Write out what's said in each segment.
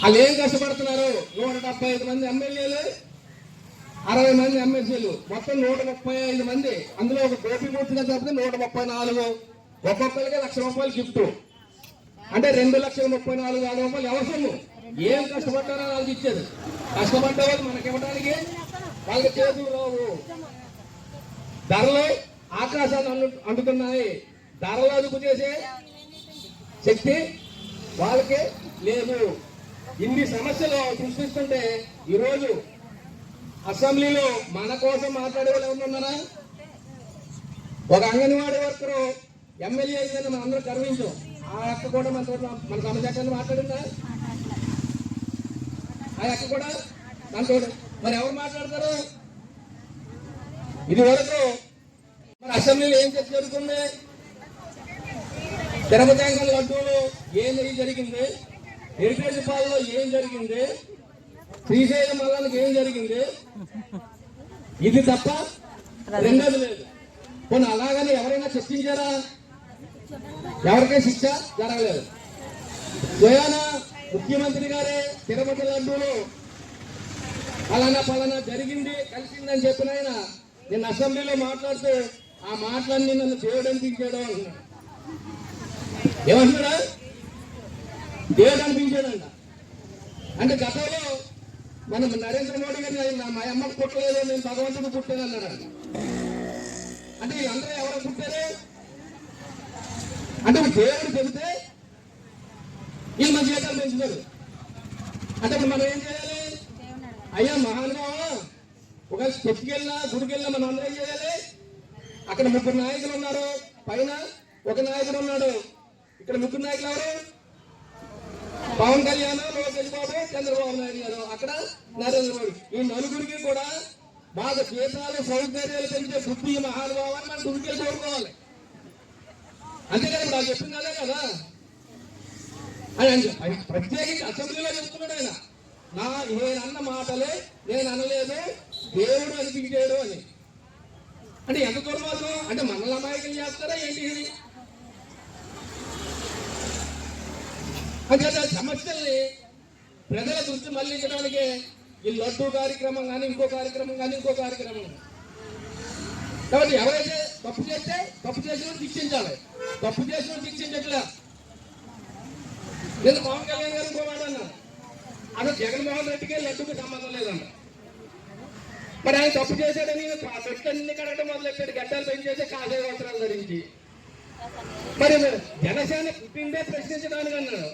వాళ్ళు ఏం కష్టపడుతున్నారు? 175 మంది ఎమ్మెల్యేలు, 60 మంది ఎమ్మెల్సీలు, మొత్తం 135 మంది. అందులో ఒక గోపిమూర్తిగా తప్పితే 134. ఒక్కొక్కరికి ₹1,00,000 గిఫ్ట్. అంటే 2,34,000 రూపాయలు ఎవరి సొమ్ము? ఏం కష్టపడ్డారో వాళ్ళకి ఇచ్చేది. కష్టపడ్డ వాళ్ళు మనకి ఇవ్వడానికి వాళ్ళకి చేతులు రావు. ధరలు ఆకాశాన్ని అంటుతున్నాయి. ధరలు అదుపు చేసే శక్తి వాళ్ళకి లేదు. ఇన్ని సమస్యలు సృష్టిస్తుంటే ఈరోజు అసెంబ్లీలో మన కోసం మాట్లాడే వాళ్ళు ఎవరున్నారా? ఒక అంగన్వాడీ వర్కరు ఎమ్మెల్యే అయిందని మనం అందరూ గర్వించాం. ఆ అక్క కూడా మన సమస్యను మాట్లాడిందా? ఆ అక్క కూడా దాంతో మరి ఎవరు మాట్లాడతారు? ఇది వరకు మరి అసెంబ్లీలో ఏం చర్చ జరుగుతుంది? తిరుపతి అంగన్ లడ్డూలు ఏం జరిగింది? హెరిటేజ్ పాలలో ఏం జరిగింది? శ్రీశైలం మల్లానికి ఏం జరిగింది? ఇది తప్ప రెండోది లేదు. కొన్ని అలాగని ఎవరైనా చర్చించారా? ఎవరికై శిక్ష జరగలేదు. స్వయాన ముఖ్యమంత్రి గారే తిరుపతి లడ్డూలు పలానా జరిగింది, కలిసిందని చెప్పిన ఆయన నేను అసెంబ్లీలో మాట్లాడుతూ ఆ మాటలన్నీ నన్ను దేవుడు అనిపించాడు అంటున్నాడు. ఏమంటున్నాడా? దేవుడు అనిపించాడంట. అంటే గతంలో మనం నరేంద్ర మోడీ గారు మా అమ్మకు పుట్టలేదు, నేను భగవంతుడు పుట్టాను అన్నాడు. అంటే వీళ్ళందరూ ఎవరు పుట్టారు? అంటే దేవుడు చెబితే వీళ్ళు మన జీవితాలు పెంచుతారు. అంటే ఇప్పుడు మనం ఏం చేయాలి? అయ్యా మహానుభావ, ఒక చర్చికి వెళ్ళినా గుడికి వెళ్ళినా మనం అందరూ ఏం చేయాలి? అక్కడ 3 నాయకులు ఉన్నారు, పైన ఒక నాయకుడు ఉన్నాడు. ఇక్కడ 3 నాయకులు ఎవరు? పవన్ కళ్యాణ్, లోకేష్ బాబు, చంద్రబాబు నాయుడు గారు, అక్కడ నరేంద్ర మోడీ. ఈ నలుగురికి కూడా మాకు జీతాలు సౌకర్యాలు పెంచే బుద్ధి మహానుభావాన్ని మనం గుడికి వెళ్ళి కోరుకోవాలి. అంతేకాదు నాకు చెప్పింది అదే కదా అని ప్రత్యేకించి అసెంబ్లీలో చెప్తున్నాడు ఆయన. నేను అన్న మాటలే నేను అనలేదు, దేవుడు అనిపించాడు అని. అంటే ఎంత దుర్మార్గం! అంటే మనల్ని అమాయకం చేస్తారా ఏంటి? అంటే సమస్యల్ని ప్రజల దృష్టి మళ్లించడానికి ఈ లడ్డూ కార్యక్రమం కానీ ఇంకో కార్యక్రమం కాబట్టి ఎవరైతే తప్పు చేస్తే తప్పు చేసిన శిక్షించాలి. తప్పు చేసిన శిక్షించట్లే. నేను పవన్ కళ్యాణ్ గారు ఇంకో మాట అన్నాను, అసలు జగన్మోహన్ రెడ్డికి లడ్డూకి సంబంధం లేదన్న. మరి ఆయన తప్పు చేశాడని పెట్టన్ని కడగడం మొదలెట్టాడు, గడ్డలు పెంచేసి కాషాయ వస్త్రాలు ధరించి. మరి జనసేన పుట్టిందే ప్రశ్నించడానికి అన్నాడు.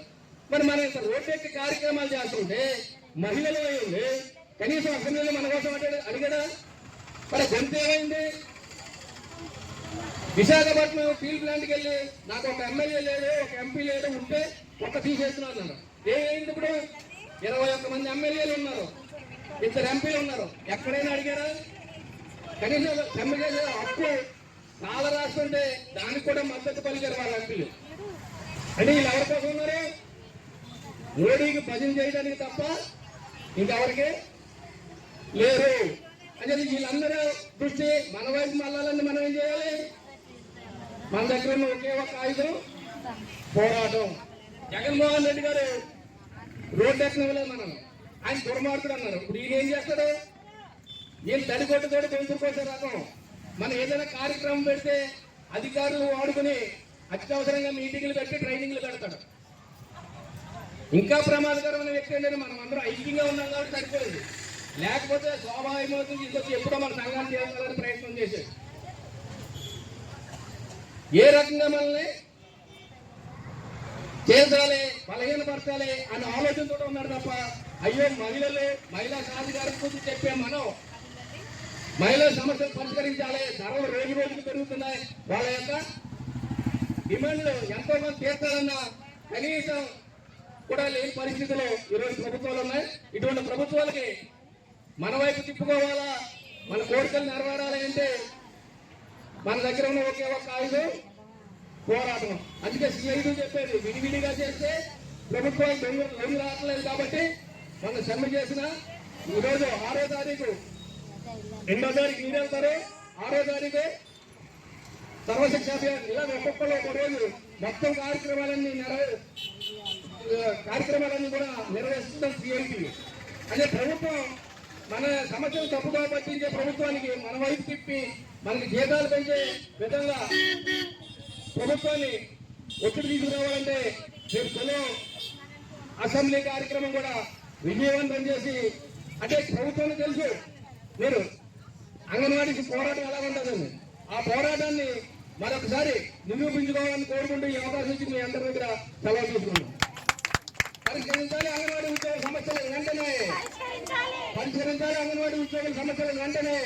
మరి మన రోడ్డు ఎక్కి కార్యక్రమాలు చేస్తుంటే మహిళలు అయింది, కనీసం అసెంబ్లీలో మన కోసం అడిగాడా? మరి గంత ఏమైంది? విశాఖపట్నం స్టీల్ ప్లాంట్కి వెళ్ళి నాకు ఒక ఎమ్మెల్యే లేడు, ఒక ఎంపీ లేడు, ఉంటే ఒక్క తీసేస్తున్నాను అన్నాడు. ఏమైంది? ఇప్పుడు 21 మంది ఎమ్మెల్యేలు ఉన్నారు, 2 ఎంపీలు ఉన్నారు. ఎక్కడైనా అడిగారా? కనీసం సమ్మె చేసే హక్కు చాలా రాస్తుంటే దానికి కూడా మద్దతు పలికారు వాళ్ళ ఎంపీలు. అంటే వీళ్ళు ఎవరి కోసం ఉన్నారు? మోడీకి భజన చేయడానికి తప్ప ఇంకెవరికి లేరు. అంటే వీళ్ళందరూ దృష్టి మన వైపు మళ్ళాలని మనం ఏం చేయాలి? మన దగ్గర ఉన్న ఒకే ఒక ఆయుధం పోరాటం. జగన్మోహన్ రెడ్డి గారు రోడ్డు ఎక్కనలేదు మనం, ఆయన దుర్మార్గుడు అన్నారు. ఇప్పుడు ఈయన ఏం చేస్తాడు? ఈయన తడికొట్టుతోటి పెంచుకోసే రకం. మనం ఏదైనా కార్యక్రమం పెడితే అధికారులు వాడుకుని అత్యవసరంగా మీటింగ్లు పెట్టి ట్రైనింగ్లు పెడతాడు. ఇంకా ప్రమాదకరమైన వ్యక్తి ఏంటంటే మనం అందరం ఐక్యంగా ఉన్నాం కాబట్టి సరిపోయింది. లేకపోతే స్వాభావికమవుతుంది ఇంకొచ్చి ఎప్పుడో మన సంఘాన్ని చేయాలని ప్రయత్నం చేసేది. ఏ రకంగా మనల్ని చేర్చాలి, బలహీనపరచాలి అనే ఆలోచనతో ఉన్నాడు తప్ప అయ్యో మహిళా సాధికారం గురించి చెప్పే మనం మహిళల సమస్యలు పరిష్కరించాలి. ధరలు రోజుకు పెరుగుతున్నాయి, వాళ్ళ యొక్క డిమాండ్లు ఎంతో మంది తీర్చాలన్నా కనీసం కూడా లేని పరిస్థితులు ఈరోజు ప్రభుత్వాలు ఉన్నాయి. ఇటువంటి ప్రభుత్వాలకి మన వైపు తిప్పుకోవాలా, మన కోరికలు నెరవేరాలి అంటే మన దగ్గర ఉన్న ఒకే ఒక ఆయుధం పోరాటం. అందుకే సిఐడు చెప్పేది, విడివిడిగా చేస్తే ప్రభుత్వాలు లొంగి రావట్లేదు కాబట్టి మనం సమ్మె చేసిన ఈరోజు 6వ తారీఖు 2వ తారీఖు మీరు వెళ్తారు, 6వ తారీఖు సర్వశిక్ష అభియాన్, ఇలా ఒక్కొక్కరు ఒక రోజు మొత్తం కార్యక్రమాలన్నీ కార్యక్రమాలన్నీ కూడా నిర్వహిస్తున్న సిఐటి. అదే ప్రభుత్వం మన సమస్యలు తప్పుగా పట్టించే ప్రభుత్వానికి మన వైపు తిప్పి మనకి జీతాలు పెంచే విధంగా ప్రభుత్వాన్ని ఒత్తిడి తీసుకురావాలంటే రేపు తొలి అసెంబ్లీ కార్యక్రమం కూడా విజయవంతం చేసి, అంటే ప్రభుత్వానికి తెలుసు మీరు అంగన్వాడీకి పోరాటం ఎలా ఉంటుందని, ఆ పోరాటాన్ని మరొకసారి నిరూపించుకోవాలని కోరుకుంటూ ఈ అవకాశం ఇచ్చి మీ అందరి దగ్గర సెలవు తీసుకున్నాం. పరిష్కరించాలి అంగన్వాడీ ఉద్యోగ సమస్యలను వెంటనే, పరిష్కరించాలి అంగన్వాడీ ఉద్యోగుల సమస్యలను వెంటనే.